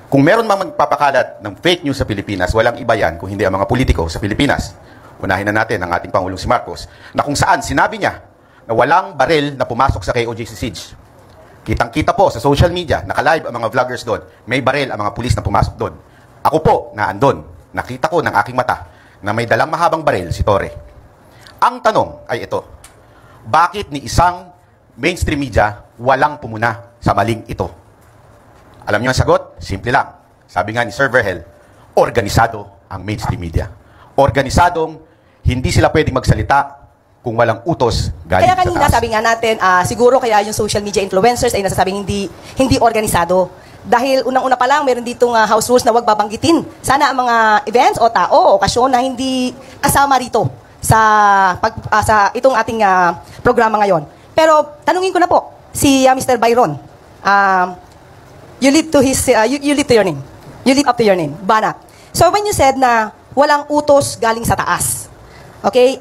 Kung meron mang magpapakalat ng fake news sa Pilipinas, walang iba yan kung hindi ang mga politiko sa Pilipinas. Unahin na natin ang ating Pangulong si Marcos, na kung saan sinabi niya na walang baril na pumasok sa KOJC Siege. Kitang-kita po sa social media, naka-live ang mga vloggers doon, may baril ang mga pulis na pumasok doon. Ako po, na andon, nakita ko ng aking mata na may dalang mahabang baril si Torre. Ang tanong ay ito, bakit ni isang mainstream media walang pumuna sa maling ito? Alam niyo ang sagot? Simple lang. Sabi nga ni Sir Verhel, organisado ang mainstream media. Organisadong hindi sila pwedeng magsalita kung walang utos galing kaya kanina sa taas. sabi nga natin, siguro kaya yung social media influencers ay nasasabing hindi organisado. Dahil unang-una pa lang, meron ditong house rules na huwag babanggitin. Sana ang mga events o tao o okasyon na hindi kasama rito sa itong ating programa ngayon. Pero tanungin ko na po si Mr. Byron. You lead to his you lead to your name. You lead up to your name. Bana. So when you said na walang utos galing sa taas. Okay?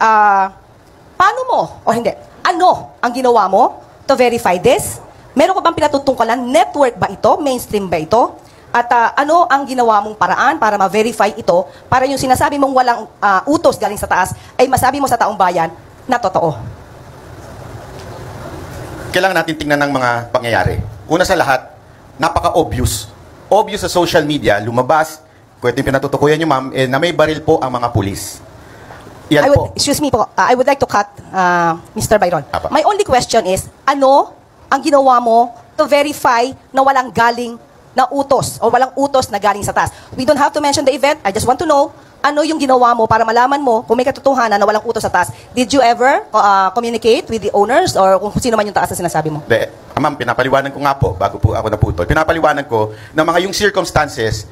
Paano mo o hindi? Ano ang ginawa mo to verify this? Meron ko bang pinatutungkalan? Network ba ito? Mainstream ba ito? At ano ang ginawa mong paraan para ma-verify ito para yung sinasabi mong walang utos galing sa taas ay masabi mo sa taong bayan na totoo? Kailangan natin tingnan ng mga pangyayari. Una sa lahat, napaka-obvious. Obvious sa social media, lumabas, kung ito yung pinatutukuyan nyo, ma'am, na may baril po ang mga pulis. Yan po. Excuse me po, I would like to cut Mr. Byron. Apa. My only question is, ano ang ginawa mo to verify na walang galing na utos o walang utos na galing sa taas? We don't have to mention the event. I just want to know, ano yung ginawa mo para malaman mo kung may katotohanan na walang utos sa taas? Did you ever communicate with the owners or kung sino man yung taas na sinasabi mo? Ma'am, pinapaliwanan ko nga po, bago po ako naputol, pinapaliwanan ko na mga yung circumstances,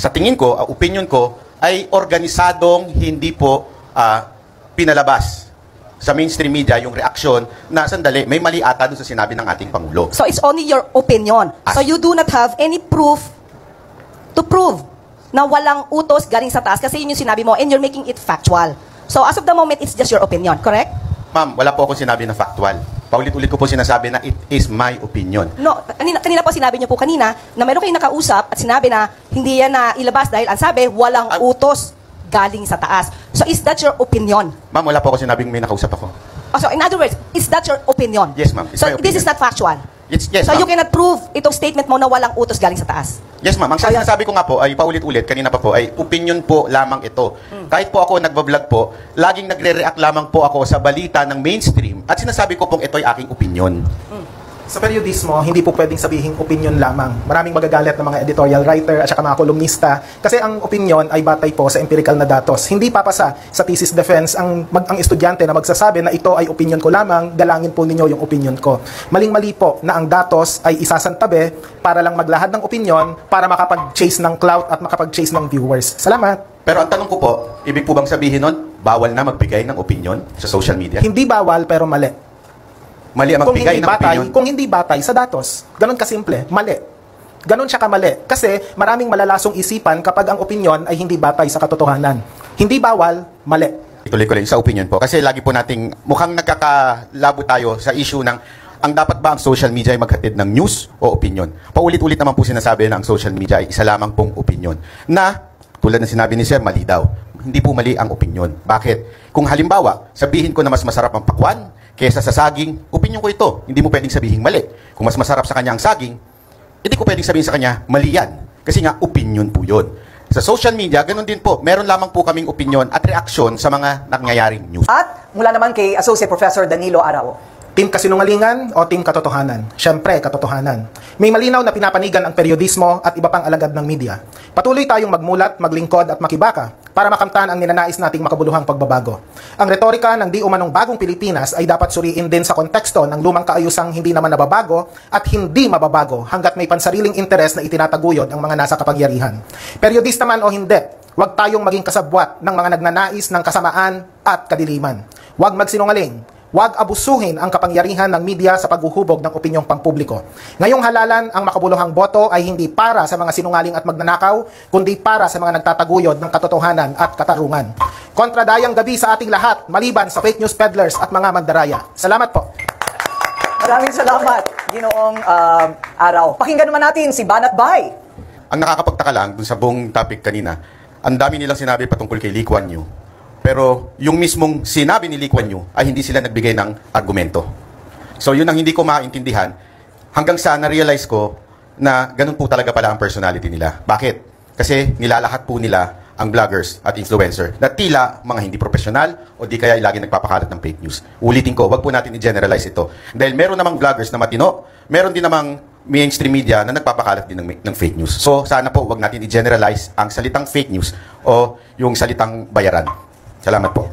sa tingin ko, opinion ko, ay organisadong hindi po pinalabas sa mainstream media yung reaksyon na sandali, may mali ata doon sa sinabi ng ating Pangulo. So it's only your opinion. So you do not have any proof to prove na walang utos galing sa taas kasi yun yung sinabi mo and you're making it factual. So as of the moment, it's just your opinion, correct? Ma'am, wala po akong sinabi na factual. Paulit-ulit ko po sinasabi na it is my opinion. No, kanina po sinabi niyo po kanina na meron kayong nakausap at sinabi na hindi yan na ilabas dahil ang sabi, walang utos galing sa taas. So is that your opinion? Ma'am, wala po ako sinabing may nakausap ako. So in other words, is that your opinion? Yes, ma'am. So this is not factual? Yes, So ma'am. you cannot prove itong statement mo na walang utos galing sa taas? Yes, ma'am. Ang sinasabi ko nga po ay paulit-ulit, kanina pa po, ay opinion po lamang ito. Kahit po ako nagbablog po, laging nagre-react lamang po ako sa balita ng mainstream at sinasabi ko pong ito'y aking opinion. Sa periodismo, hindi po pwedeng sabihing opinion lamang. Maraming magagalit ng mga editorial writer at saka mga kolumnista kasi ang opinion ay batay po sa empirical na datos. Hindi papasa sa thesis defense ang estudyante na magsasabi na ito ay opinion ko lamang, galangin po ninyo yung opinion ko. Maling-mali po na ang datos ay isasantabi para lang maglahad ng opinion para makapag-chase ng clout at makapag-chase ng viewers. Salamat! Pero ang tanong ko po, ibig po bang sabihin nun, bawal na magbigay ng opinion sa social media? Hindi bawal pero mali. Mali ang magbigay ng opinion? Kung hindi batay sa datos. Ganon kasimple, mali. Ganon siya kamali. Kasi maraming malalasong isipan kapag ang opinion ay hindi batay sa katotohanan. Hindi bawal, mali. Ituloy ko lang sa opinion po. Kasi lagi po nating mukhang nagkakalabo tayo sa issue ng ang dapat ba ang social media ay maghatid ng news o opinion. Paulit-ulit naman po sinasabi na ang social media ay isa lamang pong opinion. Na, tulad ng sinabi ni Sir, mali daw. Hindi po mali ang opinion. Bakit? Kung halimbawa, sabihin ko na mas masarap ang pakwan kesa sa saging, opinion ko ito. Hindi mo pwedeng sabihin mali. Kung mas masarap sa kanya ang saging, hindi ko pwedeng sabihin sa kanya, mali yan. Kasi nga, opinion po yun. Sa social media, ganun din po. Meron lamang po kaming opinion at reaksyon sa mga nangyayaring news. At mula naman kay Associate Professor Danilo Arao. Team kasinungalingan o team katotohanan? Siyempre, katotohanan. May malinaw na pinapanigan ang periodismo at iba pang alagad ng media. Patuloy tayong magmulat, maglingkod at makibaka para makamtan ang ninanais nating makabuluhang pagbabago. Ang retorika ng di umanong bagong Pilipinas ay dapat suriin din sa konteksto ng lumang kaayusang hindi naman nababago at hindi mababago hanggat may pansariling interes na itinataguyod ang mga nasa kapangyarihan. Periodista man o hindi, huwag tayong maging kasabwat ng mga nagnanais ng kasamaan at kadiliman. Huwag magsinungaling. Huwag abusuhin ang kapangyarihan ng media sa paghuhubog ng opinyong pampubliko. Ngayong halalan, ang makabuluhang boto ay hindi para sa mga sinungaling at magnanakaw, kundi para sa mga nagtataguyod ng katotohanan at katarungan. Kontradayang gabi sa ating lahat, maliban sa fake news peddlers at mga mandaraya. Salamat po. Maraming salamat, Ginoong Arao. Pakinggan naman natin si Banat Bay. ang nakakapagtaka lang dun sa buong topic kanina, ang dami nilang sinabi patungkol kay Lee Kuan Yew. Pero yung mismong sinabi ni Lee Kuan Yew ay hindi sila nagbigay ng argumento. So yun ang hindi ko maintindihan hanggang sa na-realize ko na ganun po talaga pala ang personality nila. Bakit? Kasi nilalahat po nila ang vloggers at influencer na tila mga hindi profesional o di kaya lagi nagpapakalat ng fake news. Ulitin ko, wag po natin i-generalize ito. Dahil meron namang vloggers na matino, meron din namang mainstream media na nagpapakalat din ng fake news. So sana po wag natin i-generalize ang salitang fake news o yung salitang bayaran. Salamat po.